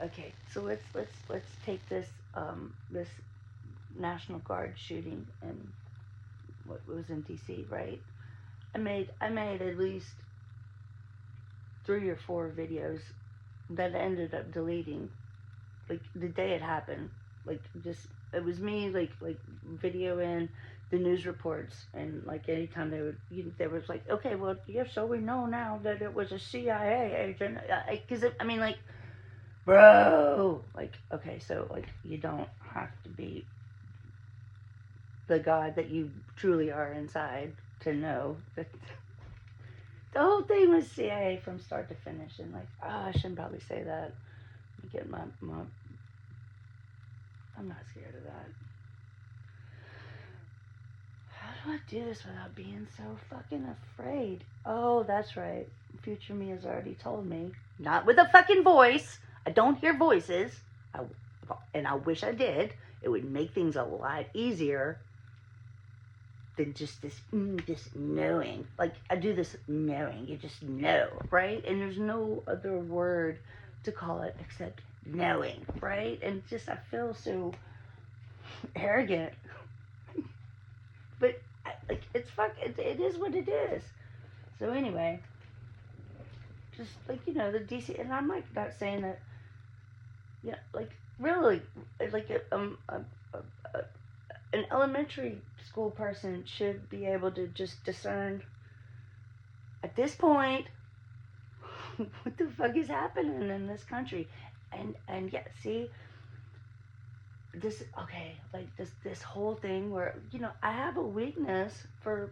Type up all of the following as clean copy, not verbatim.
Okay, so let's take this National Guard shooting in what was in D.C. Right? I made at least 3 or 4 videos that I ended up deleting, like the day it happened. Like just it was me like videoing the news reports, and like anytime they would, there was like, okay, well, yeah, so we know now that it was a CIA agent, because I mean, like, bro, like, okay, so like you don't have to be the god that you truly are inside to know that the whole thing was CIA from start to finish. And like, oh, I shouldn't probably say that. Let me get my I'm not scared of that. How do I do this without being so fucking afraid? Oh, that's right. Future me has already told me. Not with a fucking voice. I don't hear voices. I, and I wish I did. It would make things a lot easier than just this knowing. Like, I do this knowing. You just know, right? And there's no other word to call it except knowing, right? And just, I feel so arrogant. But like, it's it is what it is. So anyway, just like, the DC, and I'm like not saying that, like, really, like a, an elementary school person should be able to just discern at this point what the fuck is happening in this country. And yeah, see, this, okay, like this whole thing where, I have a weakness for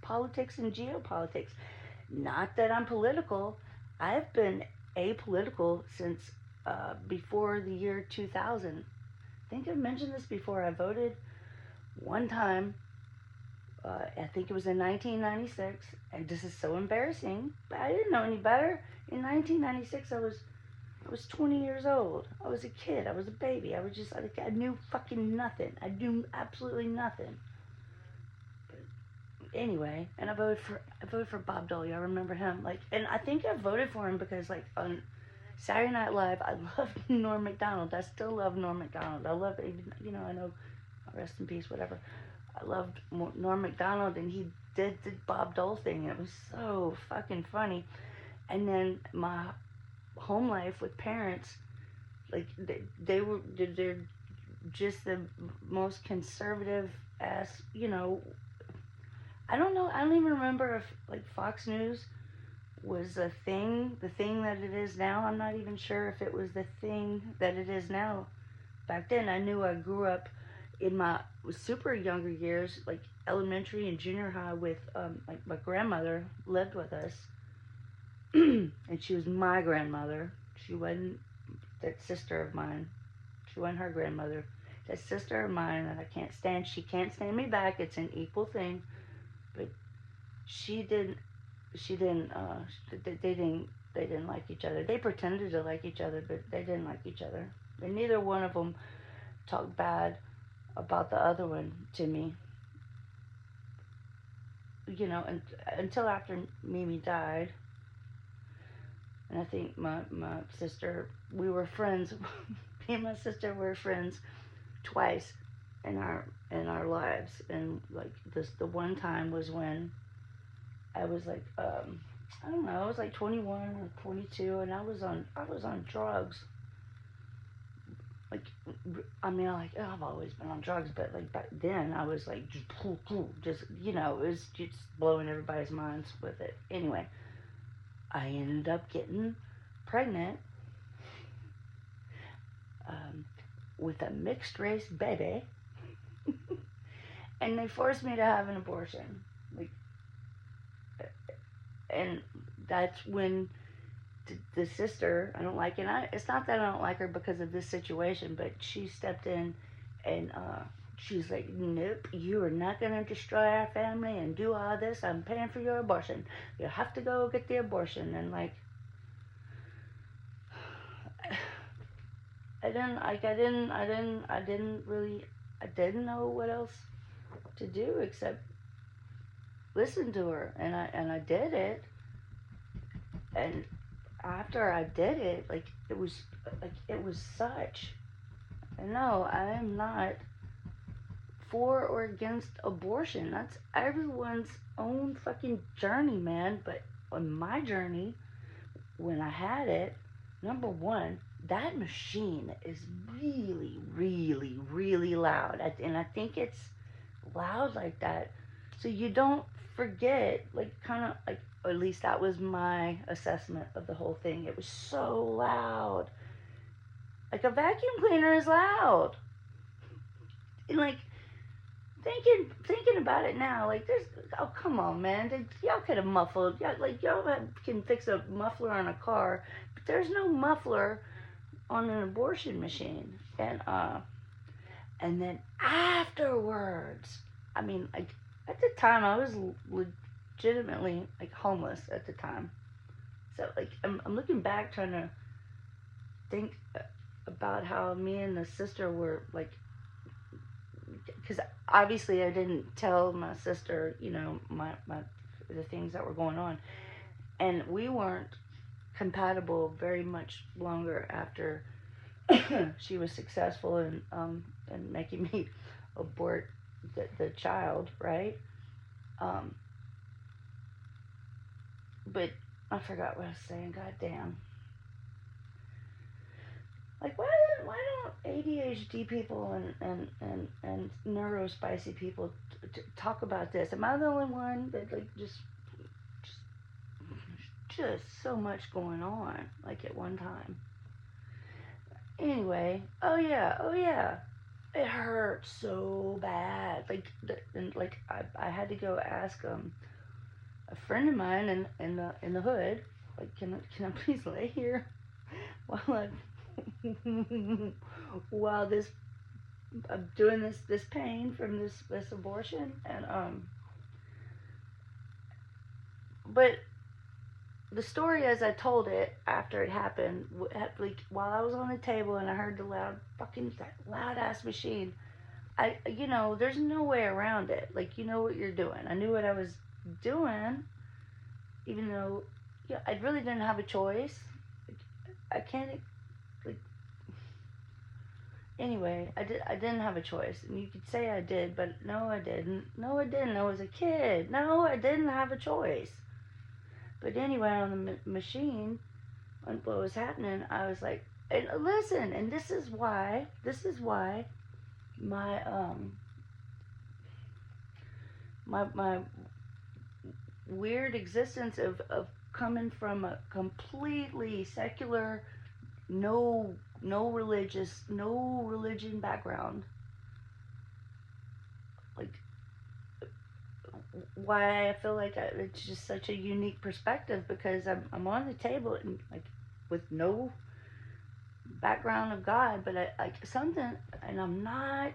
politics and geopolitics. Not that I'm political. I've been apolitical since before the year 2000. I think I've mentioned this before. I voted one time. I think it was in 1996, and this is so embarrassing, but I didn't know any better. In 1996, I was 20 years old. I was a kid. I was a baby. I was just, I knew fucking nothing. I knew absolutely nothing. Anyway, and I voted for Bob Dole. I remember him. Like, and I think I voted for him because, like, on Saturday Night Live, I loved Norm Macdonald. I still love Norm Macdonald. I love, even, I know, rest in peace, whatever. I loved Norm Macdonald, and he did the Bob Dole thing. It was so fucking funny. And then my home life with parents, like, they're just the most conservative ass, I don't know. I don't even remember if, like, Fox News was the thing that it is now. I'm not even sure if it was the thing that it is now. Back then, I knew I grew up in my super younger years, like elementary and junior high, with like, my grandmother lived with us, and she was my grandmother. She wasn't that sister of mine. She wasn't her grandmother. That sister of mine that I can't stand. She can't stand me back. It's an equal thing. But she didn't she didn't they didn't like each other. They pretended to like each other, but they didn't like each other. And neither one of them talked bad about the other one to me, and until after Mimi died. And I think my sister, we were friends. Me and my sister were friends twice in our lives. And like, this, the one time was when I was like, I don't know, I was like 21 or 22, and I was on drugs. Like, I mean, like, oh, I've always been on drugs, but like back then I was like just, it was just blowing everybody's minds with it. Anyway, I ended up getting pregnant, um, with a mixed race baby, and they forced me to have an abortion. Like, and that's when the sister, I don't like it. It's not that I don't like her because of this situation, but she stepped in, and she's like, nope, you are not going to destroy our family and do all this. I'm paying for your abortion. You have to go get the abortion. And like, I didn't know what else to do except listen to her, and I did it. And after I did it, like it was such. No, I am not for or against abortion. That's everyone's own fucking journey, man. But on my journey, when I had it, number one, that machine is really, really, really loud. And I think it's loud like that so you don't forget, like, kind of like, or at least that was my assessment of the whole thing. It was so loud. Like a vacuum cleaner is loud. And like, thinking about it now, like there's, oh come on, man, y'all could have muffled, y'all can fix a muffler on a car, but there's no muffler on an abortion machine. And then afterwards, I mean, like at the time I was legitimately like homeless at the time, so like I'm looking back trying to think about how me and the sister were like, because obviously I didn't tell my sister, my the things that were going on, and we weren't compatible very much longer after she was successful in making me abort the child, right? Um, but I forgot what I was saying. God damn. Like, why don't ADHD people and neurospicy people talk about this? Am I the only one that like just so much going on like at one time? Anyway, oh yeah, it hurt so bad. Like I had to go ask a friend of mine in the hood, like, can I please lay here while I while this I'm doing this pain from this abortion. And but the story as I told it after it happened, like while I was on the table and I heard the that loud ass machine, there's no way around it. Like, you know what you're doing. I knew what I was doing, even though, yeah, I really didn't have a choice. Like, I can't, like, anyway, I didn't have a choice. And you could say I did, but no, I didn't. No, I didn't. I was a kid. No, I didn't have a choice. But anyway, on the machine, on what was happening, I was like, and listen, and this is why my my weird existence of coming from a completely secular, no religion background, like, why I feel like it's just such a unique perspective, because I'm on the table and like with no background of God, but I like something, and I'm not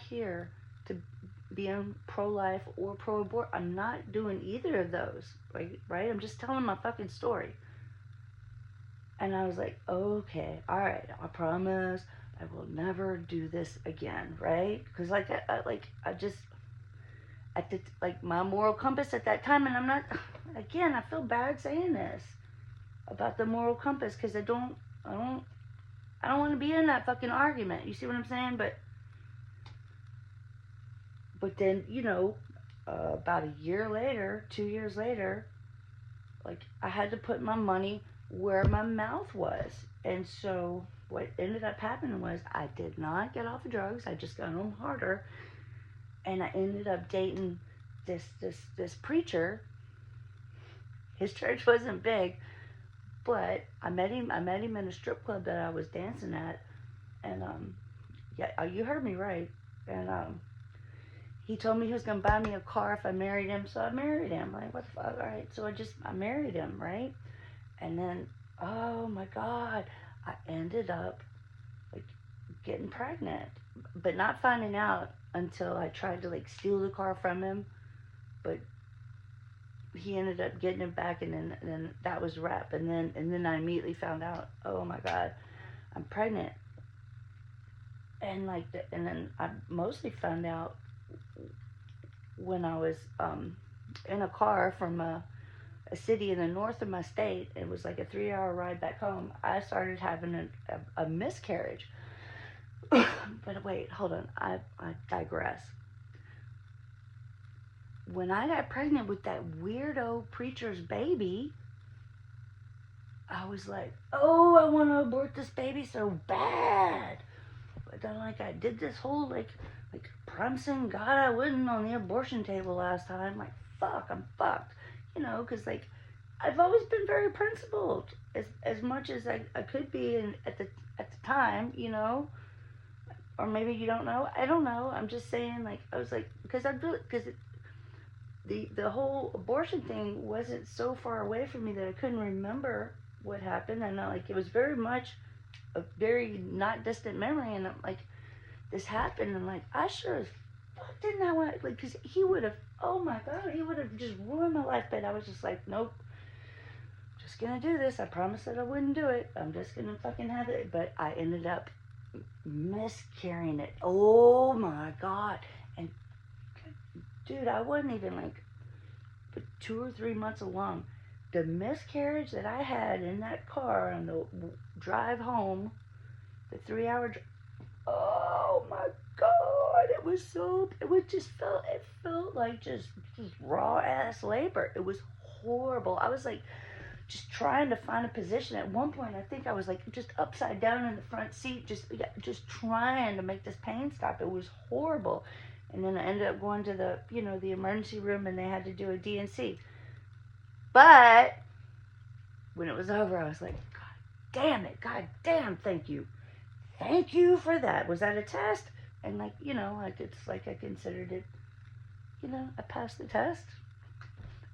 here to be pro-life or pro-abort. I'm not doing either of those, right? I'm just telling my fucking story. And I was like, okay, all right, I promise I will never do this again, right? Because I just at the like my moral compass at that time, and I'm not. Again, I feel bad saying this about the moral compass, because I don't want to be in that fucking argument. You see what I'm saying? But then, about a year later, 2 years later, like, I had to put my money where my mouth was. And so what ended up happening was I did not get off of drugs. I just got on them harder. And I ended up dating this preacher. His church wasn't big, but I met him in a strip club that I was dancing at. And yeah, you heard me right. And he told me he was gonna buy me a car if I married him, so I married him. Like, what the fuck? All right, so I married him, right? And then, oh my God, I ended up like getting pregnant, but not finding out until I tried to like steal the car from him. But he ended up getting it back, and then that was wrap. And then I immediately found out, oh my God, I'm pregnant. And and then I mostly found out when I was in a car from a a city in the north of my state. It was like a 3-hour ride back home. I started having a miscarriage. But wait, hold on. I digress. When I got pregnant with that weirdo preacher's baby, I was like, oh, I want to abort this baby so bad. But then, like, I did this whole, like promising God I wouldn't on the abortion table last time. Like, fuck, I'm fucked. You know, because, like, I've always been very principled. As much as I could be at the time, you know. Or maybe you don't know. I don't know. I'm just saying, like, I was like, because the whole abortion thing wasn't so far away from me that I couldn't remember what happened. And, like, it was very much a very not distant memory. And, like, this happened. And, like, I sure as fuck didn't I want, like, because he would have, oh my God, he would have just ruined my life. But I was just like, nope. Just gonna do this. I promised that I wouldn't do it. I'm just gonna fucking have it. But I ended up miscarrying it. Oh my God. And dude, I wasn't even like 2 or 3 months along. The miscarriage that I had in that car on the drive home, the 3-hour drive, oh my God, it felt like just raw ass labor. It was horrible. I was like just trying to find a position. At one point, I think I was like just upside down in the front seat, just trying to make this pain stop. It was horrible. And then I ended up going to the emergency room, and they had to do a D&C. But when it was over, I was like, God damn it. God damn, thank you. Thank you for that. Was that a test? And, like, you know, like, it's like I considered it, you know, I passed the test.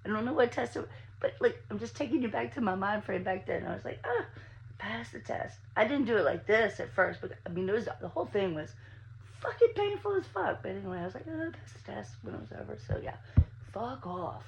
I don't know what test it was, but, like, I'm just taking you back to my mind frame back then. I was like, passed the test. I didn't do it like this at first, but, I mean, the whole thing was fucking painful as fuck. But anyway, I was like, I passed the test when it was over. So, yeah, fuck off.